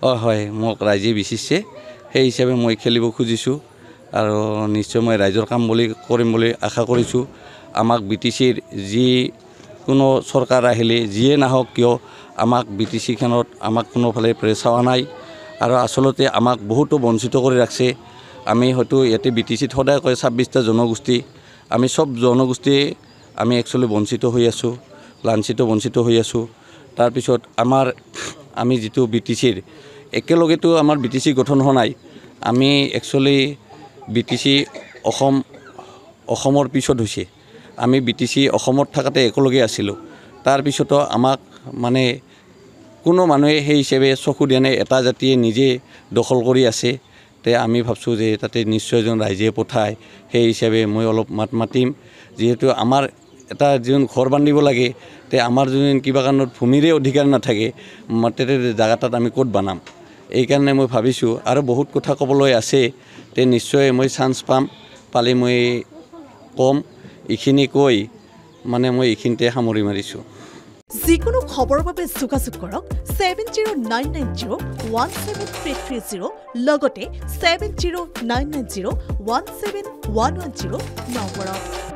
হয় মোক ৰাইজে বিচিছে সেই হিচাপে মই খেলিব খুজিছোঁ আৰু নিশ্চয় মই ৰাইজৰ কাম কৰিম বুলি আশা কৰিছোঁ আমাক BTCৰ যি কোনো চৰকাৰ আহিলে যিয়ে নাহক কিয় আমাক BTC খনত আমাক কোনোফালে চাৱা নাই আৰু আচলতে আমাক বহুতো বঞ্চিত কৰি ৰাখছে আমি হয়তো ইয়াতে BTCত সদায় কয় 26টা জনগোষ্ঠী আমি সব জনগোষ্ঠী আমি একচুৱেলি বঞ্চিত হৈ আছোঁ বঞ্চিত হৈ আছোঁ তাৰপিছত আমি যিটো BTCৰ একেলগেতো আমাৰ BTC গঠন হোৱা নাই আমি একচুৱেলি BTC অসমৰ পিছত হৈছে আমি BTC অসমত থাকাতে একেলগে আছিলোঁ তাৰপিছতো আমাক মানে কোনো মানুহে সেই হিচাপে চকু দিয়া নাই এটা জাতিয়ে নিজে দখল কৰি আছে তে আমি ভাবছোঁ যে তাতে নিশ্চয় এজন ৰাইজে পঠায় সেই হিচাপে মই অলপ মাতিম যেহেতু আমাৰ এটা যিন ঘৰ বান্ধিব লাগে তে আমাৰ যদি কিবা কাৰণত ভূমিৰে অধিকাৰ নাথাকে মাটিৰে জাগাটাত আমি ক'ত বানাম এই কাৰণে মই ভাবিছোঁ আৰু বহুত কথা ক'বলৈ আছে তে নিশ্চয় মই চান্স পালে মই কম এইখিনি কৈ মানে মই এইখিনিতে সামৰি মাৰিছোঁ যিকোনো খবৰৰ বাবে যোগাযোগ কৰক 7099017330 লগতে 7099017110 নম্বৰত